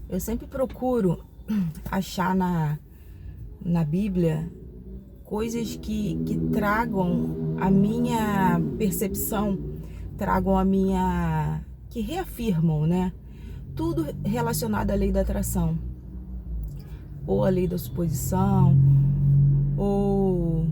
Eu sempre procuro achar na Bíblia coisas que tragam a minha percepção, tragam a minha... que reafirmam, né? Tudo relacionado à lei da atração, ou à lei da suposição, ou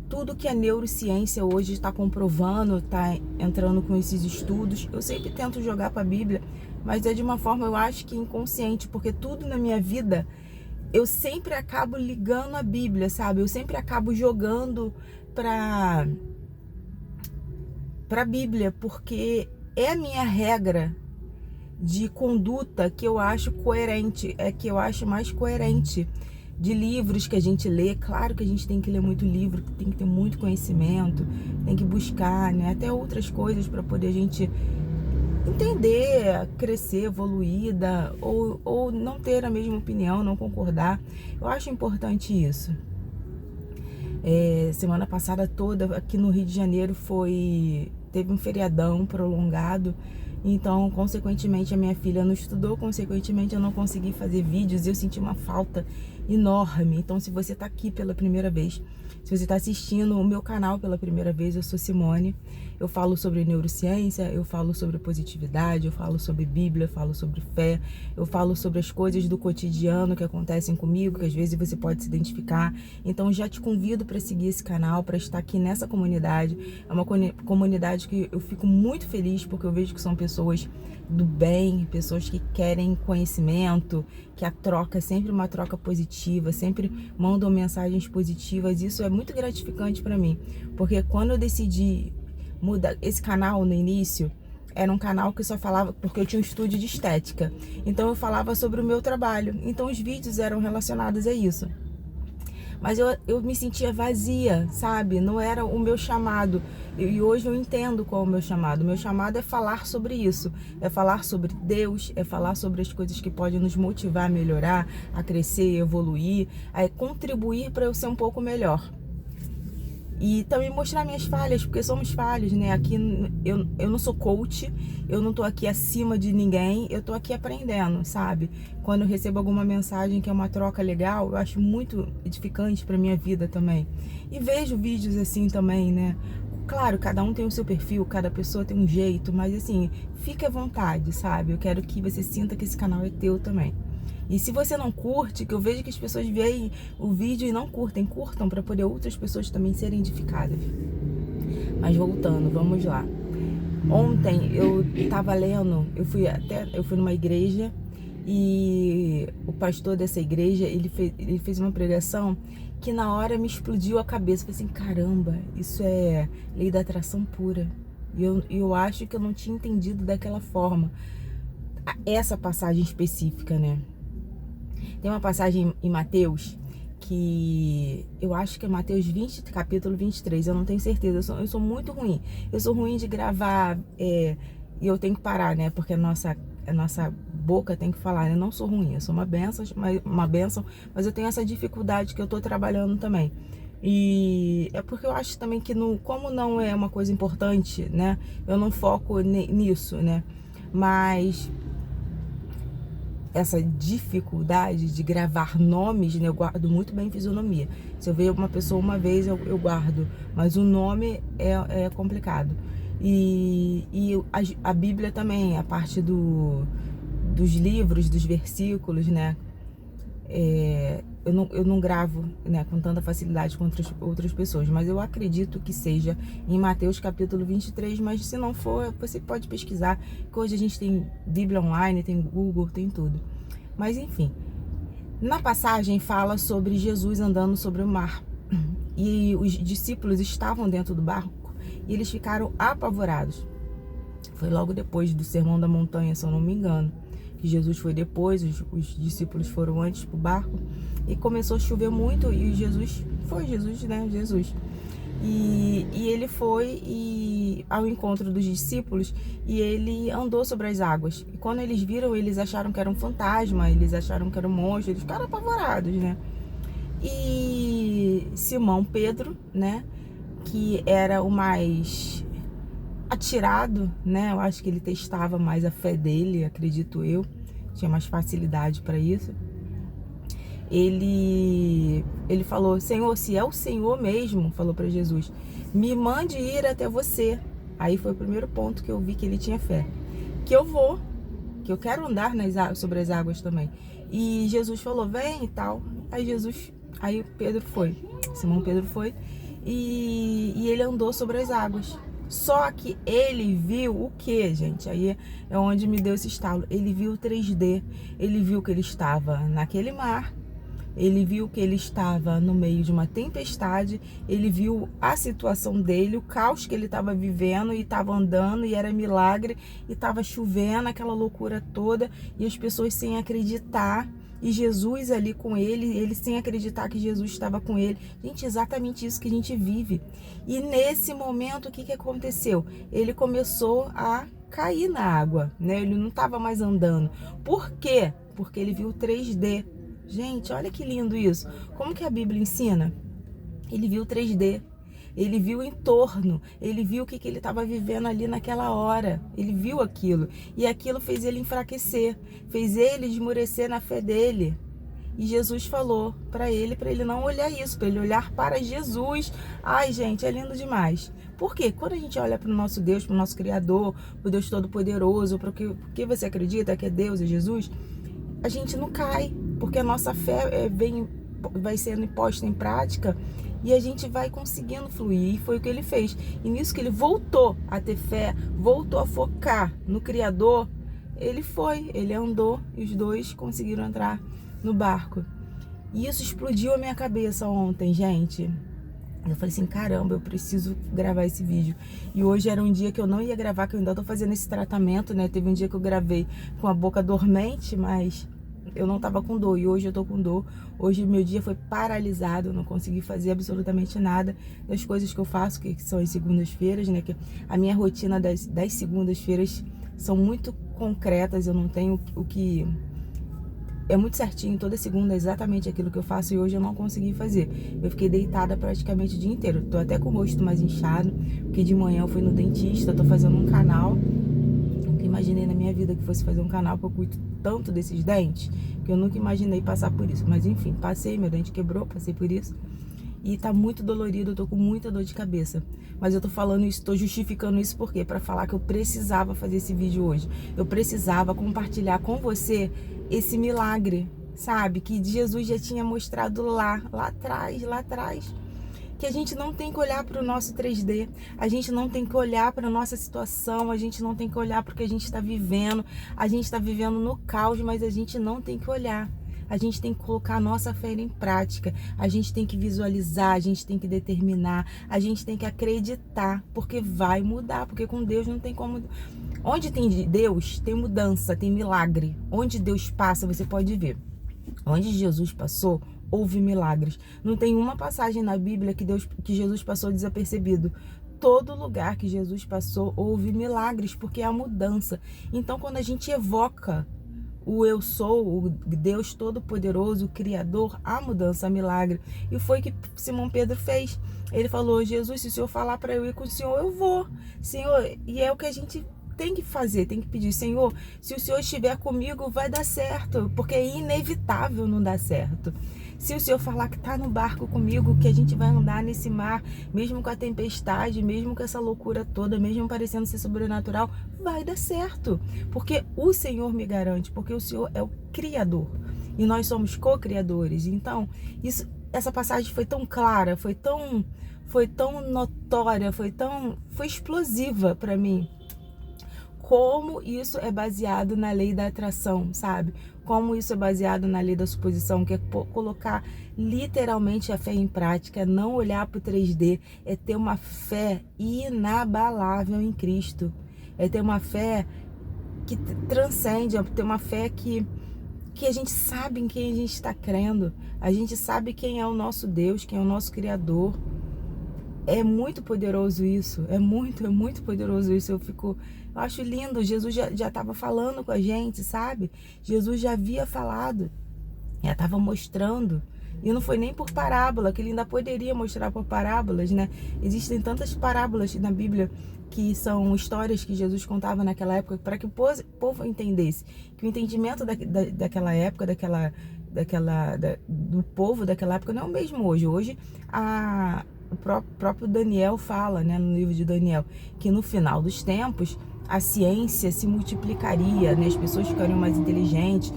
tudo que a neurociência hoje está comprovando, está entrando com esses estudos. Eu sempre tento jogar para a Bíblia, mas é de uma forma, eu acho que inconsciente, porque tudo na minha vida eu sempre acabo ligando a Bíblia, sabe? Eu sempre acabo jogando para a Bíblia, porque é a minha regra de conduta que eu acho coerente, é que eu acho mais coerente de livros que a gente lê. Claro que a gente tem que ler muito livro, tem que ter muito conhecimento, tem que buscar, né, até outras coisas para poder a gente entender, crescer, evoluída, ou não ter a mesma opinião, não concordar. Eu acho importante isso. Semana passada toda aqui no Rio de Janeiro teve um feriadão prolongado, então consequentemente a minha filha não estudou, consequentemente eu não consegui fazer vídeos e eu senti uma falta enorme. Então, se você está aqui pela primeira vez, se você está assistindo o meu canal pela primeira vez, eu sou Simone. Eu falo sobre neurociência, eu falo sobre positividade, eu falo sobre Bíblia, eu falo sobre fé, eu falo sobre as coisas do cotidiano que acontecem comigo, que às vezes você pode se identificar. Então já te convido para seguir esse canal, para estar aqui nessa comunidade. É uma comunidade que eu fico muito feliz, porque eu vejo que são pessoas do bem, pessoas que querem conhecimento, que a troca é sempre uma troca positiva, sempre mandam mensagens positivas. Isso é muito gratificante para mim, porque quando eu decidi mudar esse canal no início, era um canal que só falava, porque eu tinha um estúdio de estética, então eu falava sobre o meu trabalho, então os vídeos eram relacionados a isso. Mas eu me sentia vazia, sabe? Não era o meu chamado. E hoje eu entendo qual é o meu chamado. O meu chamado é falar sobre isso. É falar sobre Deus, é falar sobre as coisas que podem nos motivar a melhorar, a crescer, evoluir, a contribuir para eu ser um pouco melhor. E também mostrar minhas falhas, porque somos falhos, né? Aqui eu não sou coach, eu não tô aqui acima de ninguém, eu tô aqui aprendendo, sabe? Quando eu recebo alguma mensagem que é uma troca legal, eu acho muito edificante pra minha vida também. E vejo vídeos assim também, né? Claro, cada um tem o seu perfil, cada pessoa tem um jeito, mas assim, fique à vontade, sabe? Eu quero que você sinta que esse canal é teu também. E se você não curte, que eu vejo que as pessoas veem o vídeo e não curtem, curtam para poder outras pessoas também serem edificadas. Mas voltando, vamos lá. Ontem eu estava lendo, eu fui numa igreja e o pastor dessa igreja, ele fez uma pregação que na hora me explodiu a cabeça. Eu falei assim, caramba, isso é lei da atração pura. E eu acho que eu não tinha entendido daquela forma. Essa passagem específica, né? Tem uma passagem em Mateus, que eu acho que é Mateus 20, capítulo 23, eu não tenho certeza, eu sou muito ruim. Eu sou ruim de gravar, e eu tenho que parar, né? Porque a nossa boca tem que falar. Eu não sou ruim, eu sou uma bênção, mas eu tenho essa dificuldade que eu tô trabalhando também. E é porque eu acho também que, como não é uma coisa importante, né? Eu não foco nisso, né? Mas essa dificuldade de gravar nomes, né? Eu guardo muito bem fisionomia. Se eu ver uma pessoa uma vez, eu guardo. Mas o nome é complicado. E a Bíblia também, a parte dos livros, dos versículos, né? Eu não gravo, né, com tanta facilidade com outras pessoas, mas eu acredito que seja em Mateus capítulo 23, mas se não for, você pode pesquisar, que hoje a gente tem Bíblia online, tem Google, tem tudo. Mas enfim, na passagem fala sobre Jesus andando sobre o mar, e os discípulos estavam dentro do barco e eles ficaram apavorados. Foi logo depois do Sermão da Montanha, se eu não me engano, que Jesus foi depois, os discípulos foram antes pro barco, e começou a chover muito, e Jesus, né? Jesus. E ele foi ao encontro dos discípulos, e ele andou sobre as águas. E quando eles viram, eles acharam que era um fantasma, eles acharam que era um monstro, eles ficaram apavorados, né? E Simão Pedro, né, que era o mais atirado, né? Eu acho que ele testava mais a fé dele, acredito eu. tinha mais facilidade para isso. Ele falou: Senhor, se é o Senhor mesmo, falou para Jesus, me mande ir até você. Aí foi o primeiro ponto que eu vi que ele tinha fé. Que eu vou, que eu quero andar sobre as águas também. E Jesus falou: vem e tal. Aí Pedro foi, Simão Pedro foi, e ele andou sobre as águas. Só que ele viu o que, gente? Aí é onde me deu esse estalo. Ele viu o 3D. Ele viu que ele estava naquele mar. Ele viu que ele estava no meio de uma tempestade. Ele viu a situação dele, o caos que ele estava vivendo e estava andando e era milagre e estava chovendo, aquela loucura toda e as pessoas sem acreditar. E Jesus ali com ele sem acreditar que Jesus estava com ele. Gente, exatamente isso que a gente vive. E nesse momento, o que aconteceu? Ele começou a cair na água, né? Ele não estava mais andando. Por quê? Porque ele viu 3D. Gente, olha que lindo isso. Como que a Bíblia ensina? Ele viu 3D. Ele viu o entorno, ele viu o que ele estava vivendo ali naquela hora. Ele viu aquilo. E aquilo fez ele enfraquecer, fez ele esmorecer na fé dele. E Jesus falou para ele não olhar isso, para ele olhar para Jesus. Ai, gente, é lindo demais. Por quê? Quando a gente olha para o nosso Deus, para o nosso Criador, para o Deus Todo-Poderoso, para o que você acredita que é Deus e Jesus, a gente não cai, porque a nossa fé vai sendo posta em prática e a gente vai conseguindo fluir. E foi o que ele fez. E nisso que ele voltou a ter fé, voltou a focar no Criador, ele andou e os dois conseguiram entrar no barco. E isso explodiu a minha cabeça ontem, gente. Eu falei assim, caramba, eu preciso gravar esse vídeo. E hoje era um dia que eu não ia gravar, que eu ainda tô fazendo esse tratamento, né? Teve um dia que eu gravei com a boca dormente, mas eu não tava com dor. E hoje eu tô com dor. Hoje meu dia foi paralisado, eu não consegui fazer absolutamente nada das coisas que eu faço, que são as segundas-feiras, né? Que a minha rotina das segundas-feiras são muito concretas, eu não tenho o que... É muito certinho, toda segunda é exatamente aquilo que eu faço e hoje eu não consegui fazer. Eu fiquei deitada praticamente o dia inteiro. Tô até com o rosto mais inchado, porque de manhã eu fui no dentista, tô fazendo um canal. Nunca imaginei na minha vida que fosse fazer um canal, porque eu cuido tanto desses dentes, que eu nunca imaginei passar por isso. Mas enfim, passei, meu dente quebrou, passei por isso. E tá muito dolorido, eu tô com muita dor de cabeça. Mas eu tô falando isso, tô justificando isso por quê? Pra falar que eu precisava fazer esse vídeo hoje. Eu precisava compartilhar com você esse milagre, sabe? Que Jesus já tinha mostrado lá atrás. Que a gente não tem que olhar para o nosso 3D, a gente não tem que olhar para a nossa situação, a gente não tem que olhar para o que a gente está vivendo. A gente está vivendo no caos, mas a gente não tem que olhar. A gente tem que colocar a nossa fé em prática, a gente tem que visualizar, a gente tem que determinar, a gente tem que acreditar, porque vai mudar, porque com Deus não tem como... Onde tem Deus, tem mudança, tem milagre. Onde Deus passa, você pode ver. Onde Jesus passou, houve milagres. Não tem uma passagem na Bíblia que Jesus passou desapercebido. Todo lugar que Jesus passou, houve milagres, porque é a mudança. Então, quando a gente evoca o eu sou, o Deus Todo-Poderoso, o Criador, a mudança, a milagre. E foi o que Simão Pedro fez. Ele falou, Jesus, se o Senhor falar para eu ir com o Senhor, eu vou. Senhor, e é o que a gente tem que fazer, tem que pedir, Senhor, se o Senhor estiver comigo, vai dar certo, porque é inevitável não dar certo. Se o Senhor falar que está no barco comigo, que a gente vai andar nesse mar, mesmo com a tempestade, mesmo com essa loucura toda, mesmo parecendo ser sobrenatural, vai dar certo. Porque o Senhor me garante, porque o Senhor é o Criador. E nós somos co-criadores. Então, essa passagem foi tão clara, foi tão notória, foi explosiva para mim. Como isso é baseado na lei da atração, sabe? Como isso é baseado na lei da suposição, que é colocar literalmente a fé em prática, é não olhar para o 3D, é ter uma fé inabalável em Cristo. É ter uma fé que transcende, é ter uma fé que a gente sabe em quem a gente está crendo. A gente sabe quem é o nosso Deus, quem é o nosso Criador. É muito poderoso isso, é muito poderoso isso. Eu acho lindo, Jesus já estava falando com a gente, sabe? Jesus já havia falado, já estava mostrando, E não foi nem por parábola, que ele ainda poderia mostrar por parábolas, né? Existem tantas parábolas na Bíblia que são histórias que Jesus contava naquela época para que o povo entendesse. Que o entendimento daquela época, do povo daquela época não é o mesmo hoje. Hoje, o próprio Daniel fala, né, no livro de Daniel, que no final dos tempos a ciência se multiplicaria, né? As pessoas ficariam mais inteligentes,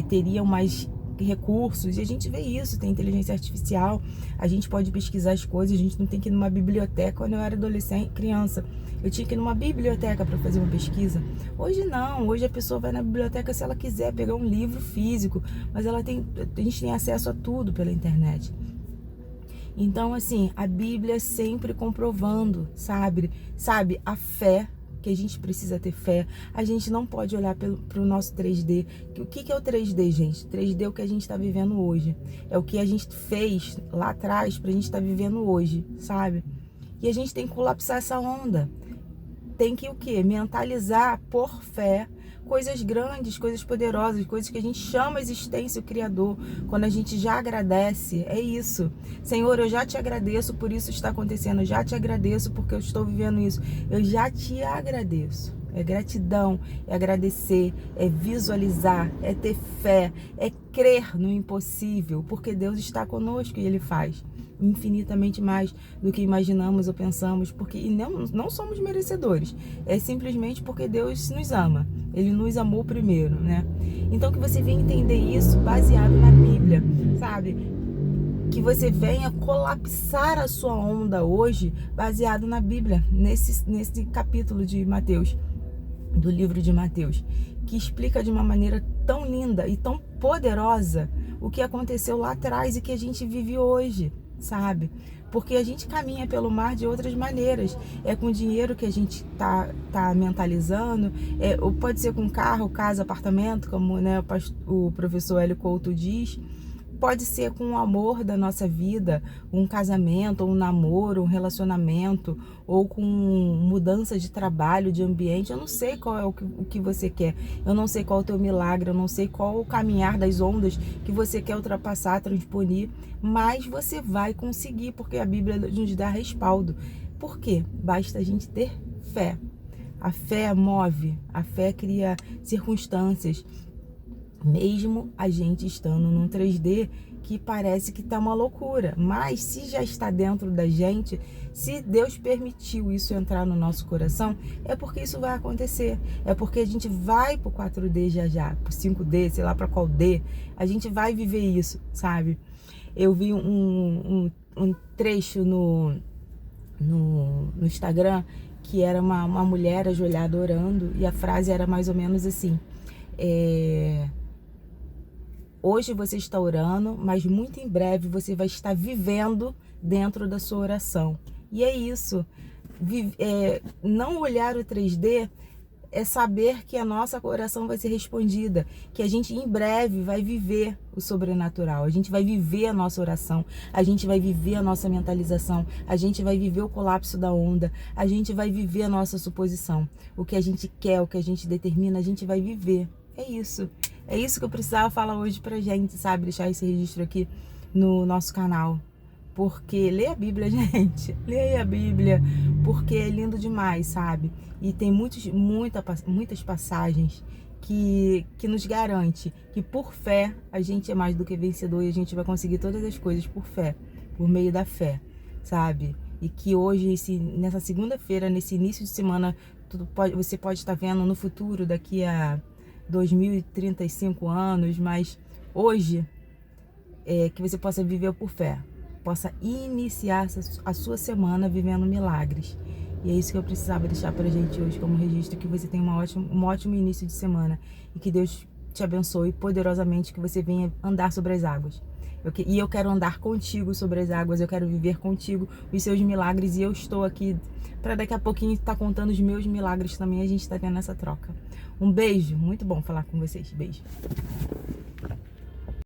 teriam mais recursos, e a gente vê isso, tem inteligência artificial, a gente pode pesquisar as coisas, a gente não tem que ir numa biblioteca. Quando eu era adolescente, criança, eu tinha que ir numa biblioteca para fazer uma pesquisa. Hoje não, hoje a pessoa vai na biblioteca se ela quiser pegar um livro físico, mas a gente tem acesso a tudo pela internet. Então, assim, a Bíblia sempre comprovando, sabe, a fé, que a gente precisa ter fé. A gente não pode olhar para o nosso 3D. O que é o 3D, gente? 3D é o que a gente está vivendo hoje. É o que a gente fez lá atrás para a gente estar vivendo hoje, sabe? E a gente tem que colapsar essa onda. Tem que o quê? Mentalizar por fé coisas grandes, coisas poderosas, coisas que a gente chama a existência, o Criador. Quando a gente já agradece, é isso. Senhor, eu já te agradeço por isso está acontecendo. Eu já te agradeço porque eu estou vivendo isso. Eu já te agradeço. É gratidão, é agradecer, é visualizar, é ter fé, é crer no impossível, porque Deus está conosco e Ele faz infinitamente mais do que imaginamos ou pensamos, porque não somos merecedores, é simplesmente porque Deus nos ama, Ele nos amou primeiro, né? Então que você venha entender isso baseado na Bíblia, sabe? Que você venha colapsar a sua onda hoje baseado na Bíblia, nesse capítulo de Mateus, do livro de Mateus, que explica de uma maneira tão linda e tão poderosa o que aconteceu lá atrás e que a gente vive hoje, sabe? Porque a gente caminha pelo mar de outras maneiras. É com dinheiro que a gente tá mentalizando, ou pode ser com carro, casa, apartamento, como, né, o professor Hélio Couto diz. Pode ser com o amor da nossa vida, um casamento, um namoro, um relacionamento, ou com mudança de trabalho, de ambiente. Eu não sei qual é o que você quer. Eu não sei qual é o teu milagre, eu não sei qual é o caminhar das ondas que você quer ultrapassar, transponir, mas você vai conseguir, porque a Bíblia nos dá respaldo. Por quê? Basta a gente ter fé. A fé move, a fé cria circunstâncias. Mesmo a gente estando num 3D que parece que tá uma loucura, mas se já está dentro da gente, se Deus permitiu isso entrar no nosso coração, é porque isso vai acontecer, é porque a gente vai pro 4D já, pro 5D, sei lá para qual D, a gente vai viver isso, sabe? Eu vi um trecho no Instagram que era uma mulher ajoelhada orando, e a frase era mais ou menos assim: hoje você está orando, mas muito em breve você vai estar vivendo dentro da sua oração. E é isso. Não olhar o 3D é saber que a nossa oração vai ser respondida, que a gente em breve vai viver o sobrenatural, a gente vai viver a nossa oração, a gente vai viver a nossa mentalização, a gente vai viver o colapso da onda, a gente vai viver a nossa suposição. O que a gente quer, o que a gente determina, a gente vai viver. É isso. É isso que eu precisava falar hoje pra gente, sabe? Deixar esse registro aqui no nosso canal. Porque lê a Bíblia, gente. Leia a Bíblia, porque é lindo demais, sabe? E tem muitas passagens que nos garante que por fé a gente é mais do que vencedor e a gente vai conseguir todas as coisas por fé, por meio da fé, sabe? E que hoje, nessa segunda-feira, nesse início de semana, você pode estar vendo no futuro, daqui a 2035 anos, mas hoje que você possa viver por fé, possa iniciar a sua semana vivendo milagres. E é isso que eu precisava deixar pra gente hoje como registro, que você tenha um ótimo início de semana e que Deus te abençoe poderosamente, que você venha andar sobre as águas. E eu quero andar contigo sobre as águas, eu quero viver contigo os seus milagres, e eu estou aqui para daqui a pouquinho estar contando os meus milagres também. A gente está tendo essa troca. Um beijo, muito bom falar com vocês. Beijo.